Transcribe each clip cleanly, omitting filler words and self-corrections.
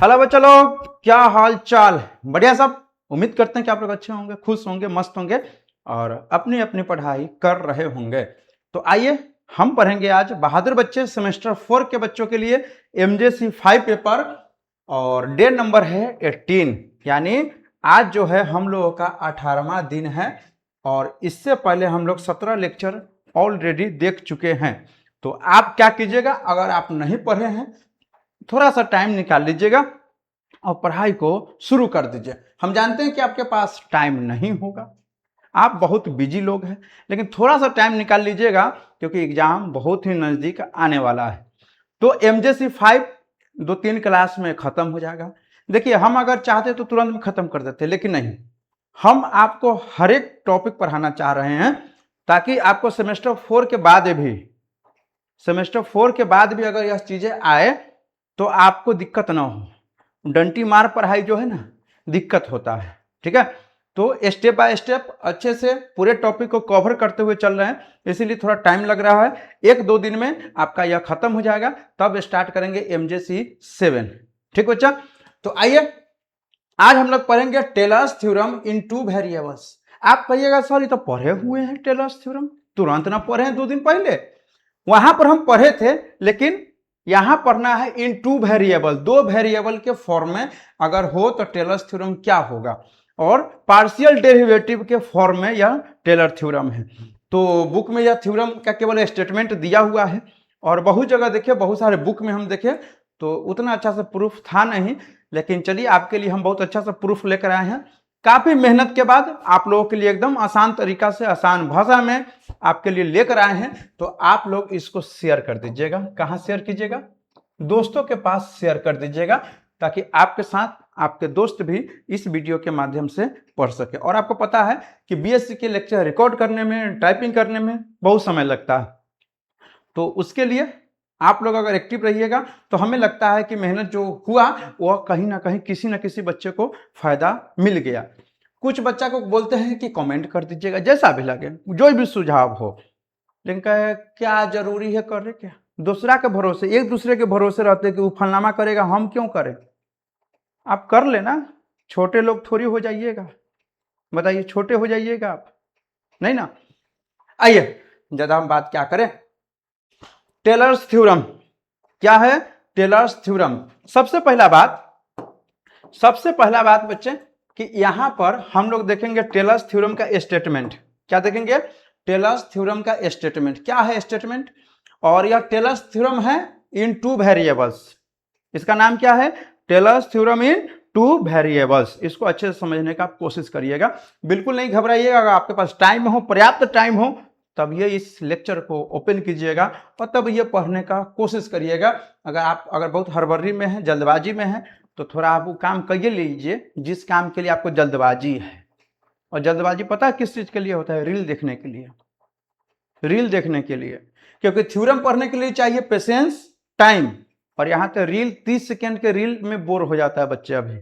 Hello बच्चा लोग, क्या हाल चाल? बढ़िया सब। उम्मीद करते हैं कि आप लोग अच्छे होंगे, खुश होंगे, मस्त होंगे और अपनी अपनी पढ़ाई कर रहे होंगे। तो आइए हम पढ़ेंगे आज बहादुर बच्चे सेमेस्टर 4 के बच्चों के लिए MJC 5 पेपर और डे नंबर है 18। यानी आज जो है हम लोगों का 18वां दिन है और इससे पहले हम लोग 17 लेक्चर ऑलरेडी देख चुके हैं। तो आप क्या कीजिएगा, अगर आप नहीं पढ़े हैं थोड़ा सा टाइम निकाल लीजिएगा और पढ़ाई को शुरू कर दीजिए। हम जानते हैं कि आपके पास टाइम नहीं होगा, आप बहुत बिजी लोग हैं, लेकिन थोड़ा सा टाइम निकाल लीजिएगा क्योंकि एग्जाम बहुत ही नज़दीक आने वाला है। तो MJC 5 2-3 क्लास में ख़त्म हो जाएगा। देखिए, हम अगर चाहते तो तुरंत में ख़त्म कर देते, लेकिन नहीं, हम आपको हर एक टॉपिक पढ़ाना चाह रहे हैं ताकि आपको सेमेस्टर 4 के बाद भी अगर यह चीज़ें आए तो आपको दिक्कत ना हो। डंटी मार पढ़ाई जो है ना, दिक्कत होता है। ठीक है, तो स्टेप बाय स्टेप अच्छे से पूरे टॉपिक को कवर करते हुए चल रहे हैं, इसीलिए थोड़ा टाइम लग रहा है। 1-2 दिन में आपका यह खत्म हो जाएगा, तब स्टार्ट करेंगे MJC 7। ठीक बच्चा, तो आइए आज हम लोग पढ़ेंगे टेलर्स थ्योरम इन 2 वेरिएबल्स। आप कहिएगा सर ये तो पढ़े हुए हैं टेलर्स थ्योरम, तुरंत ना पढ़े हैं 2 दिन पहले। वहां पर हम पढ़े थे, लेकिन यहां पढ़ना है इन 2 वेरिएबल, 2 वेरिएबल के फॉर्म में अगर हो तो टेलर्स थ्योरम क्या होगा, और पार्शियल डेरिवेटिव के फॉर्म में यह टेलर थ्योरम है। तो बुक में यह थ्योरम का केवल स्टेटमेंट दिया हुआ है और बहुत जगह देखे, बहुत सारे बुक में हम देखे तो उतना अच्छा सा प्रूफ था नहीं, लेकिन चलिए आपके लिए हम बहुत अच्छा सा प्रूफ लेकर आए हैं। काफी मेहनत के बाद आप लोगों के लिए एकदम आसान तरीका से, आसान भाषा में आपके लिए लेकर आए हैं। तो आप लोग इसको शेयर कर दीजिएगा। कहां शेयर कीजिएगा? दोस्तों के पास शेयर कर दीजिएगा, ताकि आपके साथ आपके दोस्त भी इस वीडियो के माध्यम से पढ़ सके। और आपको पता है कि BSc के लेक्चर रिकॉर्ड करने में, टाइपिंग करने में बहुत समय लगता है, तो उसके लिए आप लोग अगर एक्टिव रहिएगा तो हमें लगता है कि मेहनत जो हुआ वह कहीं ना कहीं किसी न किसी बच्चे को फायदा मिल गया। कुछ बच्चा को बोलते हैं कि कमेंट कर दीजिएगा, जैसा भी लगे, जो भी सुझाव हो, लेकिन क्या जरूरी है करे? क्या दूसरा के भरोसे, एक दूसरे के भरोसे रहते कि वो फलनामा करेगा, हम क्यों करें? आप कर लेना, छोटे लोग थोड़ी हो जाइएगा। बताइए, छोटे हो जाइएगा आप? नहीं ना। आइए ज्यादा हम बात क्या करें, टेलर्स थ्योरम क्या है? टेलर्स थ्योरम, सबसे पहला बात बच्चे कि यहां पर हम लोग देखेंगे टेलर्स थ्योरम का स्टेटमेंट। क्या देखेंगे? टेलर्स थ्योरम का स्टेटमेंट। क्या है स्टेटमेंट? और यह टेलर्स थ्योरम है इन 2 वेरिएबल्स। इसका नाम क्या है? Taylor's theorem in 2 variables. इसको अच्छे से समझने का कोशिश करिएगा, बिल्कुल नहीं घबराइएगा। अगर आपके पास टाइम हो, पर्याप्त टाइम हो, तब ये इस लेक्चर को ओपन कीजिएगा और तब ये पढ़ने का कोशिश करिएगा। अगर बहुत हड़बड़ी में है, जल्दबाजी में है, तो थोड़ा आप वो काम कर लीजिए जिस काम के लिए आपको जल्दबाजी है। और जल्दबाजी पता है किस चीज के लिए होता है? रील देखने के लिए, रील देखने के लिए। क्योंकि थ्योरम पढ़ने के लिए चाहिए पेशेंस, टाइम, और यहाँ तो रील 30 सेकेंड के रील में बोर हो जाता है बच्चे। अभी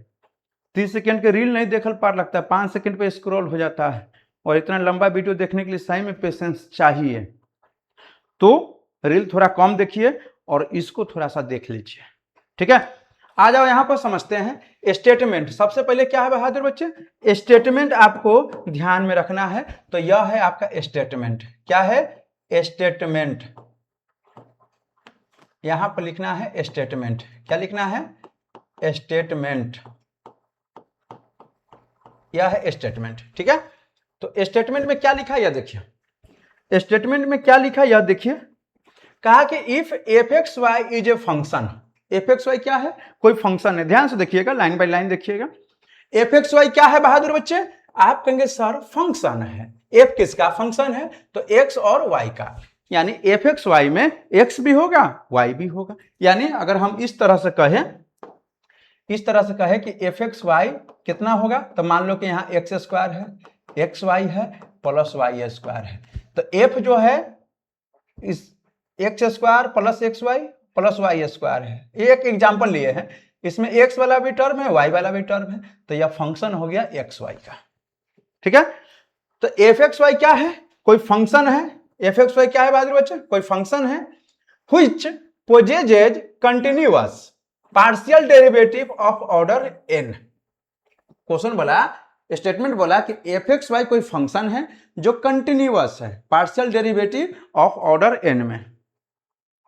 30 सेकेंड के रील नहीं देखल पार लगता है, 5 सेकेंड पे स्क्रॉल हो जाता है, और इतना लंबा वीडियो देखने के लिए सही में पेशेंस चाहिए। तो रील थोड़ा कम देखिए और इसको थोड़ा सा देख लीजिए। ठीक है, आ जाओ यहां पर समझते हैं स्टेटमेंट। सबसे पहले क्या है बहादुर बच्चे? स्टेटमेंट आपको ध्यान में रखना है। तो यह है आपका स्टेटमेंट। क्या है? स्टेटमेंट। यहां पर लिखना है स्टेटमेंट। क्या लिखना है? स्टेटमेंट। यह है स्टेटमेंट। ठीक है, तो स्टेटमेंट में क्या लिखा है यह देखिए। स्टेटमेंट में क्या लिखा है यह देखिए। कहा कि if fxy is a function. fxy क्या है? कोई फंक्शन है। ध्यान से देखिएगा, लाइन बाय लाइन देखिएगा। fxy क्या है बहादुर बच्चे? आप कहेंगे सर फंक्शन है। f किसका फंक्शन है? तो x और y का। यानी fxy में x भी होगा, y भी होगा। यानी अगर हम इस तरह से कहें कि fxy कितना होगा, तो मान लो कि यहाँ x स्क्वायर है, xy है, प्लस y स्क्वायर है। तो f जो है इस x square plus xy plus y square है। एक एग्जाम्पल लिए हैं, इसमें x वाला भी टर्म है, y वाला भी टर्म है, तो यह फंक्शन हो गया xy का। ठीक है, तो fxy क्या है? कोई फंक्शन है। fxy क्या है बहादुर बच्चे? कोई फंक्शन है which possesses continuous। Partial derivative of order n। Question बोला, स्टेटमेंट बोला कि एफ एक्स वाई कोई फंक्शन है जो कंटिन्यूअस है partial derivative of order n में,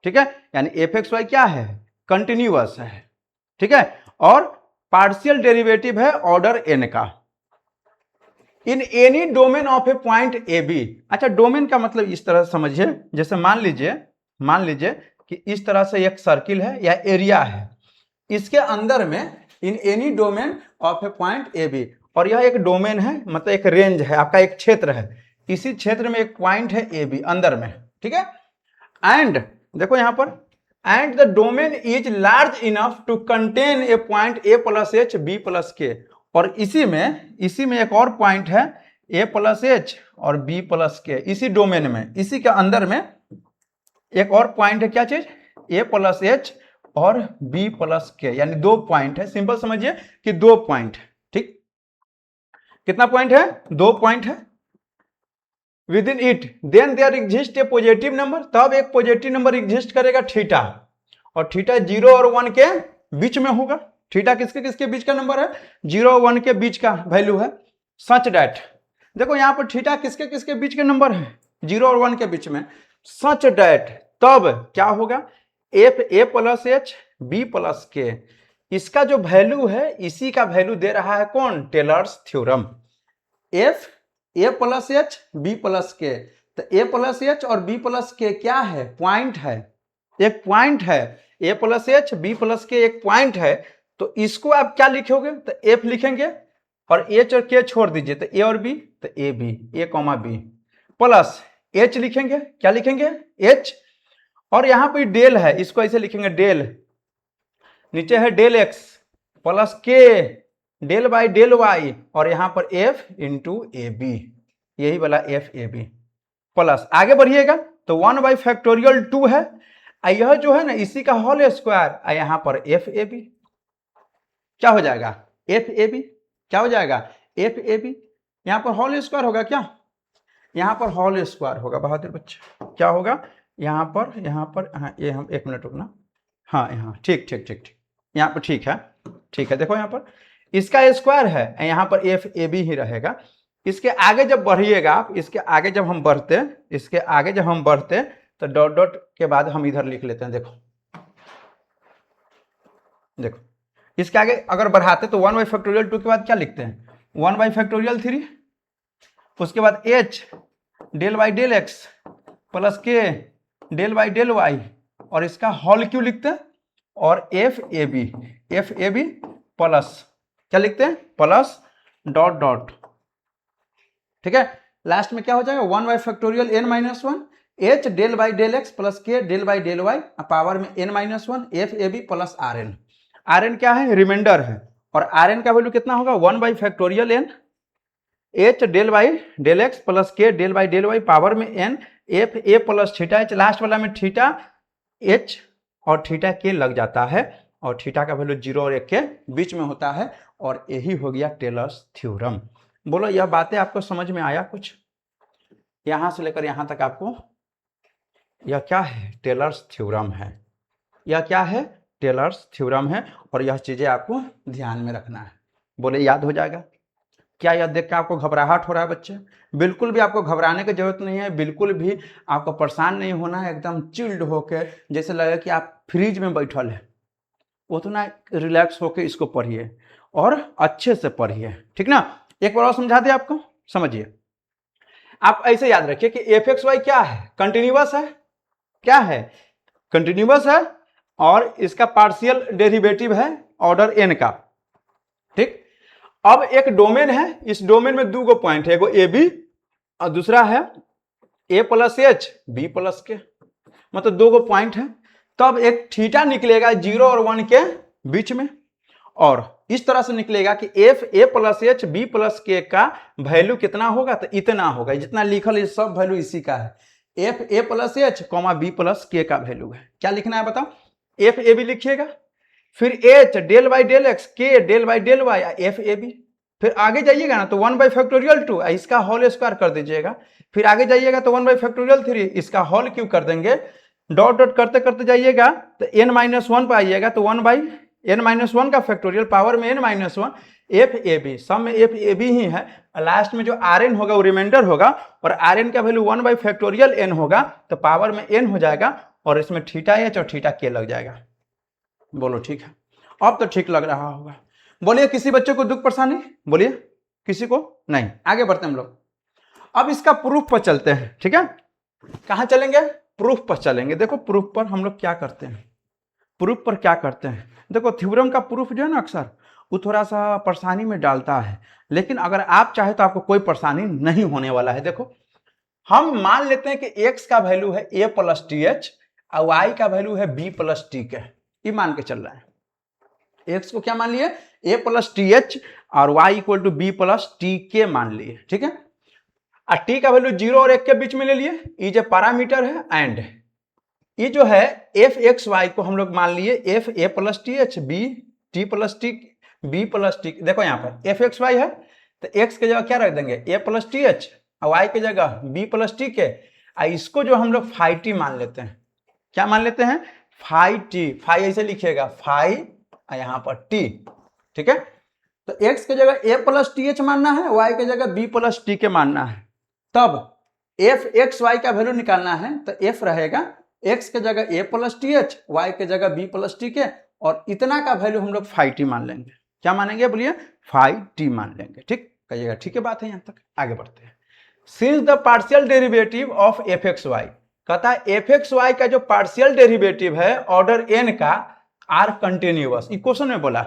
ठीक है, यानी एफ एक्स वाई क्या है, कंटिन्यूअस है, ठीक है, और पार्शियल डेरिवेटिव है ऑर्डर n का in any domain of a point a b. अच्छा, डोमेन का मतलब इस तरह समझिए, जैसे मान लीजिए कि इस तरह से एक सर्किल है या एरिया है, इसके अंदर में in any domain of a point a b, और यह एक डोमेन है, मतलब एक रेंज है, आपका एक क्षेत्र है, इसी क्षेत्र में एक पॉइंट है ए बी अंदर में, ठीक है, एंड देखो यहां पर, and the domain is large enough to contain a point a plus h b plus k, और इसी में एक और पॉइंट है ए प्लस एच और बी प्लस के, इसी डोमेन में, इसी के अंदर में एक और पॉइंट है, क्या चीज, ए प्लस एच और बी प्लस के, यानी दो पॉइंट है, सिंपल समझिए कि दो पॉइंट, ठीक, कितना पॉइंट है, दो पॉइंट है, within it then there exist a positive number, तब एक पॉजिटिव नंबर एग्जिस्ट करेगा थीटा, और थीटा 0 और 1 के बीच में होगा, थीटा किसके किसके बीच का नंबर है, 0 और 1 के बीच का वैल्यू है, सच डैट, देखो यहां पर थीटा किसके किसके बीच के नंबर है, 0 और 1 के बीच में, सच डैट तब क्या होगा, एफ ए plus h b plus k, इसका जो वैल्यू है इसी का वैल्यू दे रहा है कौन, टेलर्स थ्योरम, एफ ए plus h b plus k, तो ए प्लस एच और बी प्लस के क्या है, पॉइंट है, एक पॉइंट है, a plus h b plus k एक पॉइंट है, तो इसको आप क्या लिखोगे, तो एफ लिखेंगे और एच और के छोड़ दीजिए, तो ए और बी, तो a b, a comma b, plus h लिखेंगे, क्या लिखेंगे, एच, और यहां पर डेल है, इसको ऐसे लिखेंगे डेल, नीचे है del x plus k del by del y, और यहां पर एफ इंटू ए बी, यही वाला एफ ए बी, प्लस आगे बढ़िएगा तो 1/2 है, यह जो है ना इसी का होल स्क्वायर, यहां पर एफ ए बी, क्या हो जाएगा, एफ ए बी, क्या हो जाएगा, एफ ए बी, यहां पर होल स्क्वायर होगा, क्या यहां पर होल स्क्वायर होगा, बहादुर बच्चे, क्या होगा, यहां पर हाँ, ये हम 1 मिनट रुकना, हाँ यहाँ ठीक ठीक ठीक ठीक, यहाँ पर ठीक है, देखो यहाँ पर इसका स्क्वायर है, यहाँ पर एफ ए बी ही रहेगा, इसके आगे जब बढ़िएगा आप, इसके आगे जब हम बढ़ते तो डॉट डॉट के बाद हम इधर लिख लेते हैं, देखो इसके आगे अगर बढ़ाते तो 1/2 के बाद क्या लिखते हैं, 1/3, उसके बाद h del by del x plus k del by del y, और इसका होल क्यों लिखते हैं, और एफ ए बी प्लस क्या लिखते हैं, प्लस डॉट डॉट, ठीक है, लास्ट में क्या हो जाएगा, 1/n - 1 h del by del x plus k del by del y, power में n - 1 F A B plus R N क्या है, रिमाइंडर है, और आर एन का वैल्यू कितना होगा, 1/n h del by del x plus k del by del y, power में n F ए plus theta H, last वाला में थीटा एच और थीटा के लग जाता है, और थीटा का वैल्यू 0 और 1 के बीच में होता है, और यही हो गया टेलर्स थ्योरम। बोलो यह बातें आपको समझ में आया कुछ, यहां से लेकर यहां तक आपको, यह क्या है, टेलर्स थ्योरम है, यह क्या है, टेलर्स थ्योरम है, और यह चीजें आपको ध्यान में रखना है, बोले याद हो जाएगा। क्या यह देख के आपको घबराहट हो रहा है बच्चे, बिल्कुल भी आपको घबराने की जरूरत नहीं है, बिल्कुल भी आपको परेशान नहीं होना है, एकदम चिल्ड होकर, जैसे लगे कि आप फ्रिज में बैठल है, उतना रिलैक्स होकर इसको पढ़िए और अच्छे से पढ़िए, ठीक ना। एक बार और समझा दे आपको, समझिए, आप ऐसे याद रखिए कि एफ एक्स वाई क्या है, कंटिन्यूअस है, क्या है, कंटिन्यूअस है, और इसका पार्शियल डेरिवेटिव है ऑर्डर एन का, ठीक। अब एक डोमेन है, इस डोमेन में दो पॉइंट है, एगो ए बी और दूसरा है a plus h b plus के, मतलब दो पॉइंट है, तब एक थीटा निकलेगा 0 और 1 के बीच में, और इस तरह से निकलेगा कि एफ ए plus h b plus k का वैल्यू कितना होगा, तो इतना होगा, जितना लिखल है सब वैल्यू इसी का है, एफ ए plus h comma b plus k का वैल्यू है, क्या लिखना है बताओ, एफ ए बी लिखिएगा, फिर H del by del x k del by del y F A B, फिर आगे जाइएगा ना तो 1/2 इसका होल स्क्वायर कर दीजिएगा, फिर आगे जाइएगा तो 1/3 इसका होल क्यों कर देंगे, डॉट डॉट करते करते जाइएगा तो n - 1 पे आइएगा तो 1/n n-1 का फैक्टोरियल पावर में n-1 एफ ए बी, सब में एफ ए बी ही है, लास्ट में जो आर एन होगा वो रिमाइंडर होगा और आर एन का वैल्यू 1/फैक्टोरियल n होगा तो पावर में n हो जाएगा और इसमें थीटा एच और थीटा के लग जाएगा। बोलो ठीक है, अब तो ठीक लग रहा होगा। बोलिए किसी बच्चे को दुख परेशानी, बोलिए किसी को नहीं। आगे बढ़ते हैं हम लोग, अब इसका प्रूफ पर चलते हैं। ठीक है, कहां चलेंगे? प्रूफ पर चलेंगे। देखो प्रूफ पर हम लोग क्या करते हैं, प्रूफ पर क्या करते हैं। देखो थ्योरम का प्रूफ जो है ना अक्सर वो थोड़ा सा परेशानी में डालता है, लेकिन अगर आप चाहे तो आपको कोई परेशानी नहीं होने वाला है। देखो हम मान लेते हैं कि x का वैल्यू है a प्लस टी एच और y का वैल्यू है b प्लस टी के, ये मान के चल रहा है। x को क्या मान लिए? a प्लस टी एच और y equal to b plus t k मान लिए। ठीक है, और t का वैल्यू 0 और 1 के बीच में ले लिए, ये जो पैरामीटर है एंड ये जो है एफ एक्स वाई को हम लोग मान लिए एफ ए plus t h b t plus t b plus t. देखो यहाँ पर एफ एक्स वाई है तो एक्स के जगह क्या रख देंगे? ए प्लस टी एच और वाई के जगह बी प्लस टी के, इसको जो हम लोग फाई टी मान लेते हैं। क्या मान लेते हैं? Phi T. फाई ऐसे लिखिएगा फाई और यहाँ पर टी। ठीक है, तो एक्स के जगह ए प्लस टी एच मानना है, वाई के जगह बी प्लस टी के मानना है। तब एफ एक्स वाई का वैल्यू निकालना है तो एफ रहेगा x के जगह a plus t h, y के जगह b प्लस टी के, और इतना का वैल्यू हम लोग फाई टी मान लेंगे। क्या मानेंगे? बोलिए फाई टी मान लेंगे। ठीक कहिएगा, ठीक है बात है यहाँ तक। आगे बढ़ते हैं। Since the partial derivative of f x y, कहता है एफ एक्स वाई का जो पार्शियल डेरिवेटिव है ऑर्डर n का आर कंटिन्यूअस। इक्वेशन में बोला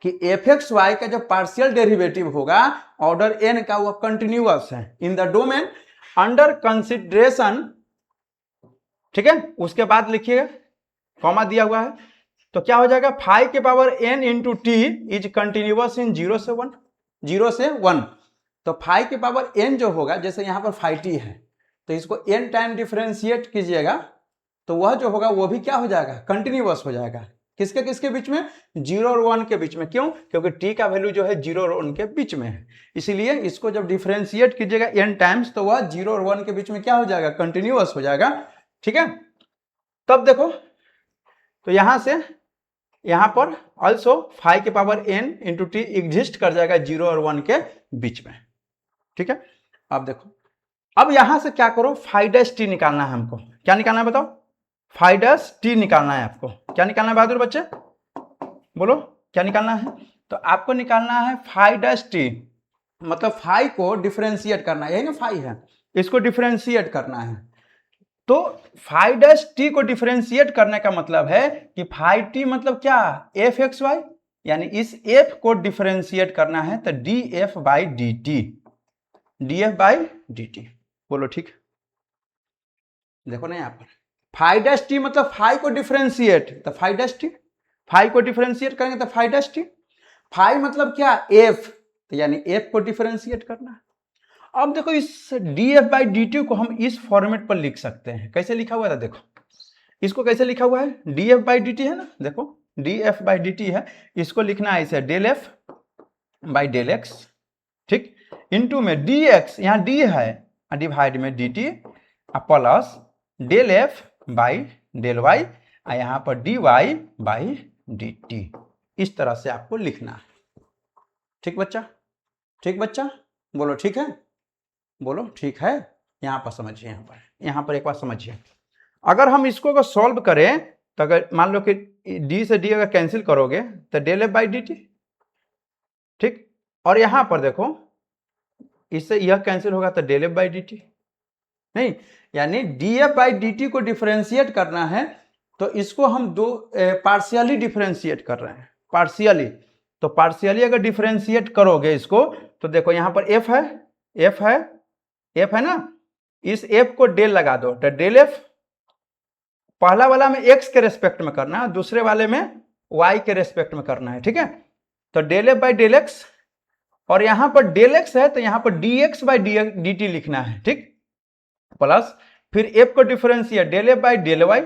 कि एफ एक्स वाई का जो पार्शियल डेरिवेटिव होगा ऑर्डर n का वो कंटिन्यूअस है in the domain under consideration. ठीक है, उसके बाद लिखिएगा कॉमा दिया हुआ है तो क्या हो जाएगा? फाई के power n into t is continuous in 0 से 1, 0 से 1। तो फाई के पावर n जो होगा, जैसे यहाँ पर फाई टी है तो इसको n टाइम डिफरेंशिएट कीजिएगा तो वह जो होगा वो भी क्या हो जाएगा? कंटिन्यूअस हो जाएगा। किसके किसके बीच में? 0 और 1 के बीच में। क्यों? क्योंकि t का वैल्यू जो है 0 और 1 के बीच में है, इसीलिए इसको जब डिफरेंशिएट कीजिएगा n टाइम्स तो वह 0 और 1 के बीच में क्या हो जाएगा? कंटिन्यूअस हो जाएगा। ठीक है, तब देखो तो यहां से यहां पर ऑल्सो फाई के power n into T exist कर जाएगा 0 और 1 के बीच में। ठीक है, अब देखो अब यहां से क्या करो? फाई डैश टी निकालना है हमको। क्या निकालना है बताओ? फाई डैश टी निकालना है आपको। क्या निकालना है बहादुर बच्चे? बोलो क्या निकालना है? तो आपको निकालना है फाई डैश टी, मतलब फाई को डिफरेंशिएट करना है। यही ना फाई है, इसको डिफरेंशिएट करना है। तो फाई डैश टी को डिफरेंशिएट करने का मतलब है कि फाई टी मतलब क्या? एफ एक्स वाई, यानी इस एफ को डिफरेंशिएट करना है तो D f by d T, D f by d T. बोलो ठीक। देखो ना यहाँ पर फाई डैश टी मतलब फाई को डिफरेंशिएट, तो फाई डैश टी, फाई को डिफरेंशिएट करेंगे तो फाई डैश टी। फाई मतलब क्या? एफ, तो यानी एफ को डिफरेंशिएट करना है। अब देखो इस df बाई डी टी को हम इस फॉर्मेट पर लिख सकते हैं। कैसे लिखा हुआ था? देखो इसको कैसे लिखा हुआ है? df बाई डी टी है ना, देखो df बाई डी टी है, इसको लिखना है ऐसे del f by del x. ठीक, इंटू में dx, यहाँ d है, डिवाइड में dt plus del f by del y, यहाँ पर dy बाई डी टी। इस तरह से आपको लिखना है। ठीक बच्चा? ठीक बच्चा? बोलो ठीक है? बोलो ठीक है? यहाँ पर समझिए, यहाँ पर एक बार समझिए। अगर हम इसको अगर सॉल्व करें तो अगर मान लो कि d से d अगर कैंसिल करोगे तो del f by d t. ठीक, और यहाँ पर देखो इससे यह कैंसिल होगा तो del f by d t नहीं, यानी d f by d t को डिफरेंशिएट करना है तो इसको हम दो पार्शियली डिफरेंशिएट कर रहे हैं। पार्शियली, तो पार्शियली अगर डिफरेंशिएट करोगे इसको तो देखो यहाँ पर एफ है, एफ है, एफ है ना, इस एफ को डेल लगा दो तो डेल एफ पहला वाला में एक्स के रेस्पेक्ट में करना है, दूसरे वाले में वाई के रेस्पेक्ट में करना है। ठीक है, तो del f by del x, और यहां पर डेल एक्स है तो यहां पर d x by d t लिखना है। ठीक, प्लस फिर एफ को differentiate del f by del y,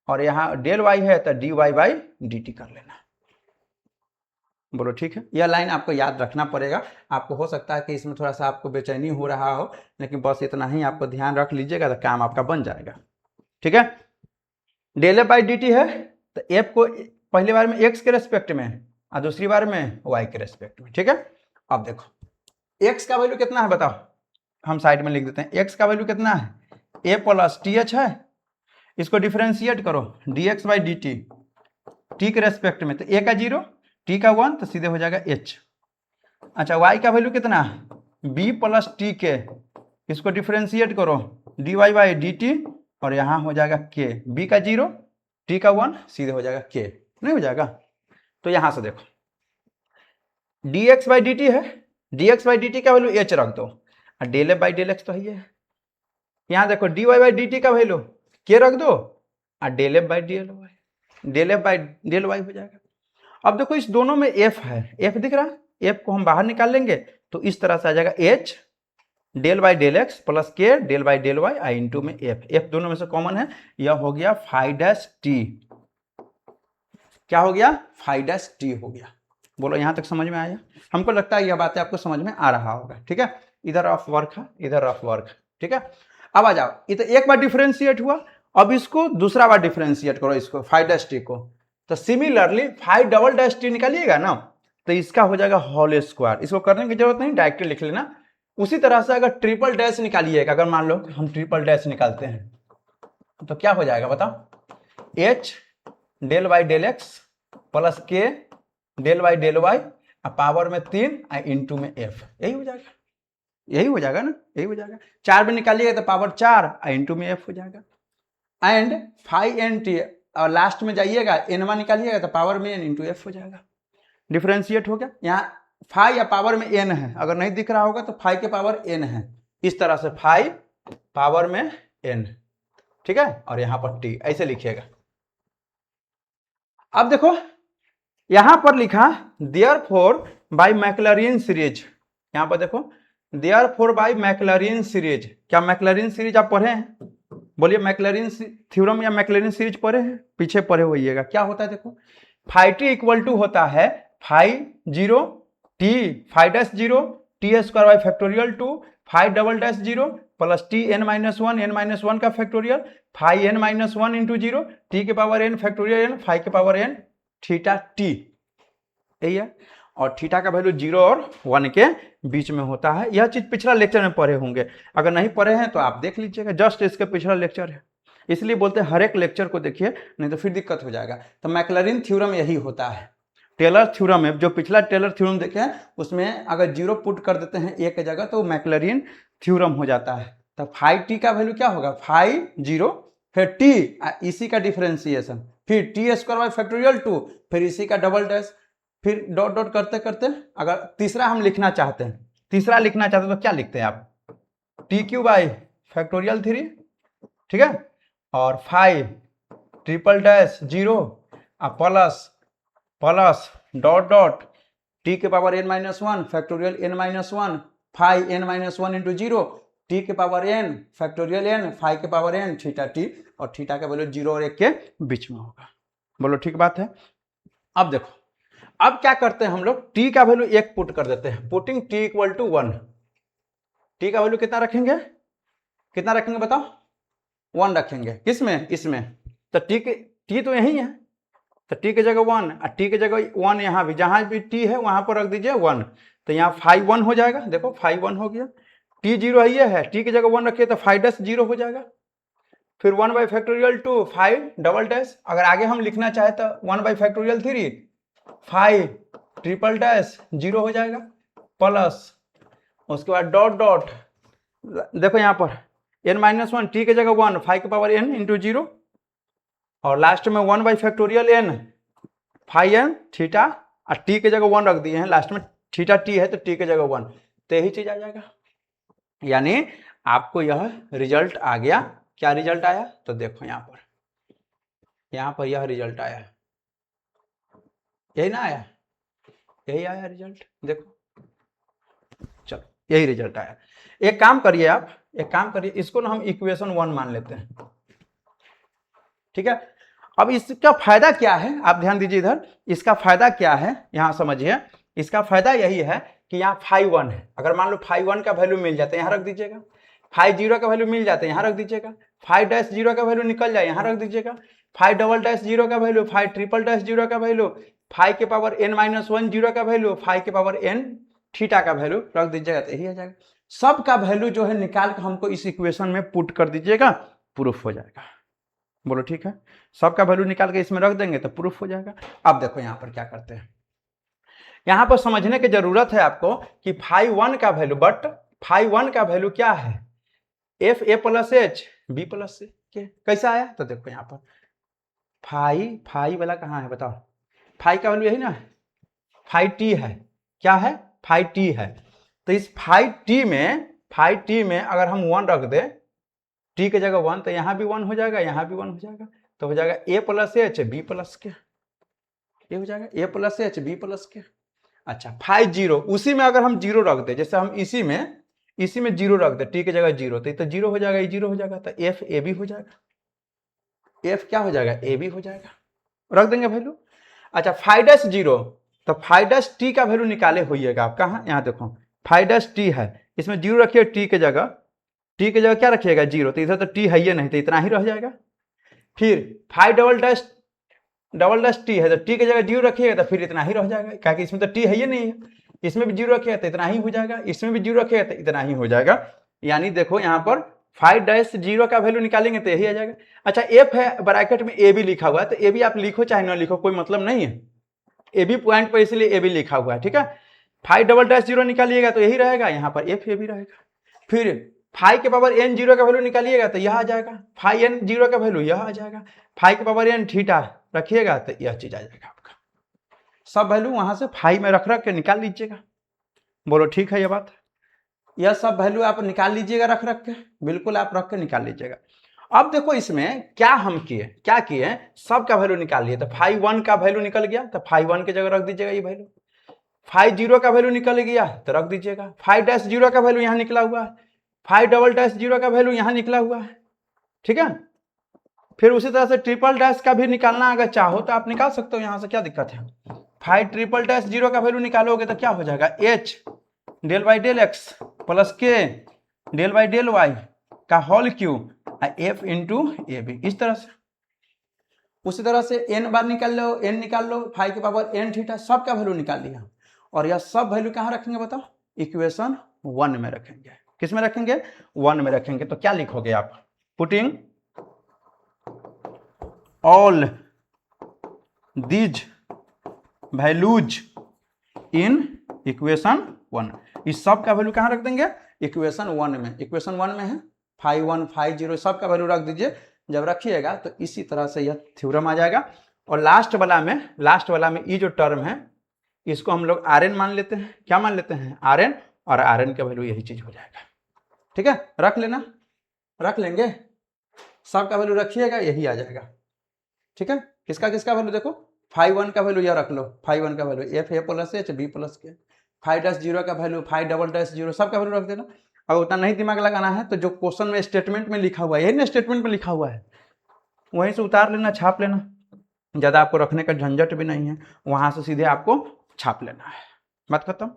और यहां डेल वाई है तो d y by d t कर लेना। बोलो ठीक है? यह लाइन आपको याद रखना पड़ेगा। आपको हो सकता है कि इसमें थोड़ा सा आपको बेचैनी हो रहा हो, लेकिन बस इतना ही आपको ध्यान रख लीजिएगा तो काम आपका बन जाएगा। ठीक है, del f by d t है तो एफ को पहली बार में x के रेस्पेक्ट में और दूसरी बार में y के रेस्पेक्ट में। ठीक है, अब देखो x का वैल्यू कितना है बताओ, हम साइड में लिख देते हैं। x का वैल्यू कितना है, a प्लस टी एच है, इसको डिफरेंशिएट करो dx by d T, T के रेस्पेक्ट में, तो a का 0 t का 1 तो सीधे हो जाएगा h। अच्छा y का वैल्यू कितना है b प्लस टी के, इसको डिफरेंशिएट करो dy बाई डी टी और यहाँ हो जाएगा k, b का 0 t का 1 सीधे हो जाएगा k, नहीं हो जाएगा। तो यहां से देखो dx बाई डी टी है, dx बाई डी टी का वैल्यू h रख दो और del f by del x तो ही है। यहाँ देखो dy बाई डी टी का वैल्यू k रख दो और del f by del y, del f by del y हो जाएगा। अब देखो इस दोनों में f है, f दिख रहा है, f को हम बाहर निकाल लेंगे तो इस तरह से आ जाएगा h del by del x plus k del by del y i into में f दोनों में से कॉमन है, यह हो गया फाइव डैश टी। क्या हो गया, फाइव डैश टी हो गया। बोलो यहां तक समझ में आया? हमको लगता है यह बातें आपको समझ में आ रहा होगा। ठीक है, इधर ऑफ वर्क है, इधर ऑफ वर्क। ठीक है, अब आ जाओ, ये तो एक बार डिफरेंशिएट हुआ, अब इसको दूसरा बार डिफरेंशिएट करो, इसको फाइव डैश टी को, तो similarly five double dash t निकालिएगा ना तो इसका हो जाएगा होल स्क्वायर। इसको करने की जरूरत नहीं, डायरेक्टली लिख लेना। उसी तरह से अगर ट्रिपल डैश निकालिएगा, अगर मान लो हम ट्रिपल डैश निकालते हैं तो क्या हो जाएगा बताओ, h del y del x plus k del y del y power में 3 इंटू में एफ, यही हो जाएगा, यही हो जाएगा ना, यही हो जाएगा। 4 में निकालिएगा तो पावर 4 इंटू में एफ हो जाएगा। एंड 5nt और लास्ट में जाइएगा n1 निकालिएगा तो पावर में n इंटू एफ हो जाएगा। डिफरेंशिएट हो गया। यहाँ 5 या पावर में n है, अगर नहीं दिख रहा होगा तो 5 के पावर n है, इस तरह से 5 पावर में n। ठीक है, और यहां पर t ऐसे लिखिएगा। अब देखो यहां पर लिखा देयरफॉर बाय मैक्लॉरिन सीरीज, यहां पर देखो देयरफॉर बाय मैक्लॉरिन सीरीज। क्या मैक्लॉरिन सीरीज आप पढ़े हैं? बोलिए मैक्लॉरिन थ्योरम या मैक्लॉरिन सीरीज पढ़े हैं? पीछे पढ़े होइएगा। क्या होता है देखो, फाइ टी इक्वल टू होता है phi 0 t phi dash 0 t square by factorial 2 phi double dash 0 plus t n minus one का factorial phi n minus one into 0 t के power n factorial n phi के power n theta t, यही है। और theta का value 0 और 1 के बीच में होता है। यह चीज पिछला लेक्चर में पढ़े होंगे, अगर नहीं पढ़े हैं तो आप देख लीजिएगा, जस्ट इसका पिछला लेक्चर है, इसलिए बोलते हैं हर एक लेक्चर को देखिए, नहीं तो फिर दिक्कत हो जाएगा। तो मैक्लॉरिन थ्योरम यही होता है। टेलर थ्योरम में जो पिछला टेलर थ्योरम देखे हैं उसमें अगर 0 पुट कर देते हैं एक जगह तो मैक्लॉरिन थ्योरम हो जाता है। तो फाइ टी का वैल्यू क्या होगा, फाइ 0 फिर टी इसी का डिफरेंशिएशन फिर टी स्क्वायर बाई फैक्टोरियल 2 फिर इसी का डबल डैश फिर डॉट डॉट करते करते अगर तीसरा हम लिखना चाहते हैं, तीसरा लिखना चाहते हैं तो क्या लिखते हैं आप, टी क्यू बाई फैक्टोरियल 3। ठीक है, और 5 triple dash 0 plus plus dot dot t के power n minus one factorial n minus one phi n minus one into 0 t के power n factorial n phi के पावर n थीटा टी, और theta का value 0 और 1 के बीच में होगा। बोलो ठीक बात है। अब देखो अब क्या करते हैं हम लोग, t का वैल्यू 1 पुट कर देते हैं, putting t equal to 1। t का वैल्यू कितना रखेंगे, कितना रखेंगे बताओ, 1 रखेंगे। किसमें, इसमें, तो t तो यही है तो t की जगह 1 और t की जगह 1 यहाँ भी, जहां भी t है वहां पर रख दीजिए 1, तो यहाँ फाइ 1 हो जाएगा। देखो फाइ 1 हो गया, t 0 है ये है, t की जगह 1 रखिए तो फाइ डैश 0 हो जाएगा, फिर 1 बाई फैक्टोरियल 2 5 डबल डैश, अगर आगे हम लिखना चाहे तो 1 बाई फैक्टोरियल 3 5 ट्रिपल डैश 0 हो जाएगा, प्लस उसके बाद डॉट डॉट, देखो यहाँ पर n माइनस वन टी की जगह 1 5 के पावर n इंटू 0 और लास्ट में 1 by factorial n phi n theta और टी की जगह 1 रख दिए हैं, लास्ट में थीटा टी है तो टी की जगह 1, तो यही चीज आ जाएगा। यानी आपको यह रिजल्ट आ गया। क्या रिजल्ट आया तो देखो यहाँ पर यह रिजल्ट आया, यही ना आया, यही आया रिजल्ट, देखो चलो यही रिजल्ट आया। एक काम करिए आप, एक काम करिए, इसको ना हम इक्वेशन 1 मान लेते हैं। ठीक है, अब इसका फायदा क्या है आप ध्यान दीजिए इधर, इसका फायदा क्या है यहां समझिए। इसका फायदा यही है कि यहाँ फाइ 1 है, अगर मान लो फाइ 1 का वैल्यू मिल जाता है यहाँ रख दीजिएगा, फाइ 0 का वैल्यू मिल जाता है यहाँ रख दीजिएगा, फाइ डैश 0 का वैल्यू निकल जाए यहाँ रख दीजिएगा, फाइव डबल डैश जीरो का value, five triple dash zero का वैल्यू, फाइव के power n minus one zero का वैल्यू, फाइव के पावर n थीटा का वैल्यू रख दीजिएगा तो यही आ जाएगा। सब का वैल्यू जो है निकाल कर हमको इस इक्वेशन में पुट कर दीजिएगा, प्रूफ हो जाएगा। बोलो ठीक है, सबका वैल्यू निकाल के इसमें रख देंगे तो प्रूफ हो जाएगा। अब देखो यहाँ पर क्या करते हैं, यहाँ पर समझने की जरूरत है आपको कि फाइव वन का वैल्यू, बट फाइव वन का वैल्यू क्या है, एफ ए plus h b plus c k. कैसा आया तो देखो यहाँ पर फाइव वाला कहाँ है बताओ, फाइव का वैल्यू यही ना, फाइव टी है, क्या है फाइव टी है। तो इस फाइव टी में अगर हम वन रख दे, टी के जगह वन, तो यहाँ भी वन हो जाएगा, यहाँ भी वन हो जाएगा, तो हो जाएगा ए प्लस एच बी प्लस के, ये हो जाएगा ए प्लस एच बी प्लस के। अच्छा फाइव जीरो, उसी में अगर हम जीरो रख दे, जैसे हम इसी में जीरो रख दे, टी के जगह जीरो, तो ये तो जीरो हो जाएगा, ये जीरो हो जाएगा, तो एफ ए बी हो जाएगा, एफ क्या हो जाएगा ए बी हो जाएगा, रख देंगे वैल्यू। अच्छा फाइव डैश जीरो, तो फाइव डैश टी का वैल्यू निकाले होइएगा आप, कहाँ यहाँ देखो फाइव डैश टी है, इसमें जीरो रखिए, टी के जगह क्या रखिएगा जीरो, तो इधर तो टी है ही नहीं, तो इतना ही रह जाएगा। फिर फाइव डबल डैश टी है, तो टी की जगह जीरो रखिएगा तो फिर इतना ही रह जाएगा, क्योंकि इसमें तो टी है ही नहीं है, इसमें भी जीरो रखिएगा तो इतना ही हो जाएगा, इसमें भी जीरो रखिएगा तो इतना ही हो जाएगा। यानी देखो यहाँ पर फाइव डैश जीरो का वैल्यू निकालेंगे तो यही आ जाएगा। अच्छा एफ है, ब्रैकेट में ए बी लिखा हुआ है, तो ए बी आप लिखो चाहे ना लिखो कोई मतलब नहीं है, ए बी पॉइंट पर इसलिए ए बी लिखा हुआ है, ठीक है। फाइव डबल डैश जीरो निकालिएगा तो यही रहेगा, यहाँ पर एफ ए बी रहेगा। फिर फाइव के पावर एन जीरो का वैल्यू निकालिएगा तो यह आ जाएगा, फाइव एन जीरो का वैल्यू यह आ जाएगा, फाइव के पावर एन थीटा रखिएगा तो यह चीज आ जाएगा आपका। सब वैल्यू वहां से फाइव में रख के निकाल लीजिएगा। बोलो ठीक है ये बात, यह सब वैल्यू आप निकाल लीजिएगा रख के, बिल्कुल आप रख के निकाल लीजिएगा। अब देखो इसमें क्या हम किए, सब का वैल्यू निकाल लिए, तो फाइव वन का वैल्यू निकल गया, तो फाइव वन की जगह रख दीजिएगा ये वैल्यू। फाइव जीरो का वैल्यू निकल गया तो रख दीजिएगा, फाइव डैश जीरो का वैल्यू यहाँ निकला हुआ है, फाइव डबल डैश जीरो का वैल्यू यहाँ निकला हुआ है, ठीक है। फिर उसी तरह से ट्रिपल डैश का भी निकालना अगर चाहो तो आप निकाल सकते हो, यहाँ से क्या दिक्कत है। फाइव ट्रिपल डैश जीरो का वैल्यू निकालोगे तो क्या हो जाएगा, h del by del x plus k del by del y का whole cube f into a b, इस तरह से। उसी तरह से एन बार निकाल लो, एन निकाल लो, फाइव के पावर एन थीटा, सब का वैल्यू निकाल लिया। और यह सब वैल्यू कहाँ रखेंगे बताओ, इक्वेशन वन में रखेंगे। किस में रखेंगे, वन में रखेंगे। तो क्या लिखोगे आप, putting all these values in equation one. इस सब का वैल्यू कहाँ रख देंगे, इक्वेशन वन में। इक्वेशन वन में है फाइव वन फाइव जीरो, सब का वैल्यू रख दीजिए। जब रखिएगा तो इसी तरह से यह थ्योरम आ जाएगा। और लास्ट वाला में ये जो टर्म है इसको हम लोग आर एन मान लेते हैं। क्या मान लेते हैं, आर एन, और आर एन का वैल्यू यही चीज हो जाएगा, ठीक है। रख लेना, रख लेंगे, सब का वैल्यू रखिएगा यही आ जाएगा, ठीक है। किसका वैल्यू देखो, फाइव वन का वैल्यू यह रख लो, फाइव वन का वैल्यू एफ ए plus h b plus k, five dash zero का value, five double dash zero, सब का वैल्यू रख देना। अगर उतना नहीं दिमाग लगाना है तो जो क्वेश्चन में स्टेटमेंट में लिखा हुआ है, यही ना स्टेटमेंट में लिखा हुआ है, वहीं से उतार लेना, छाप लेना, ज़्यादा आपको रखने का झंझट भी नहीं है, वहां से सीधे आपको छाप लेना है, बात खत्म।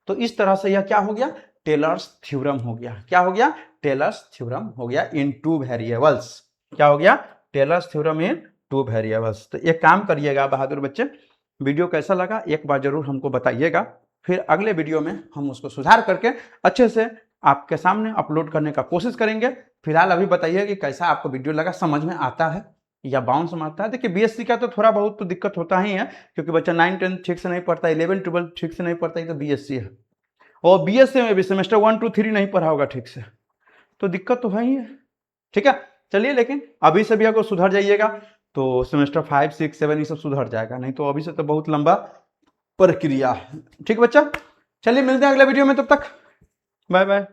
तो इस तरह से यह क्या हो गया, टेलर्स थ्योरम हो गया। क्या हो गया, टेलर्स थ्योरम हो गया इन टू वेरिएबल्स। क्या हो गया, Taylor's theorem in two variables. तो एक काम करिएगा बहादुर बच्चे, वीडियो कैसा लगा एक बार जरूर हमको बताइएगा, फिर अगले वीडियो में हम उसको सुधार करके अच्छे से आपके सामने अपलोड करने का कोशिश करेंगे। फिलहाल अभी बताइए कि कैसा आपको वीडियो लगा, समझ में आता है या बाउंस मारता है। देखिए बीएससी का तो थोड़ा बहुत तो दिक्कत होता ही है, क्योंकि बच्चा 9 10 ठीक से नहीं पढ़ता, 11 12 ठीक से नहीं पढ़ता, तो बीएससी है। और बीएससी में भी सेमेस्टर 1 2 3 नहीं पढ़ा होगा ठीक से, तो दिक्कत तो है ही है, ठीक है। चलिए, लेकिन अभी से भी अगर सुधर जाइएगा तो सेमेस्टर 5 6 7 ये सब सुधर जाएगा, नहीं तो अभी से तो बहुत लंबा प्रक्रिया है। ठीक बच्चा, चलिए मिलते हैं अगले वीडियो में, तब तक बाय बाय।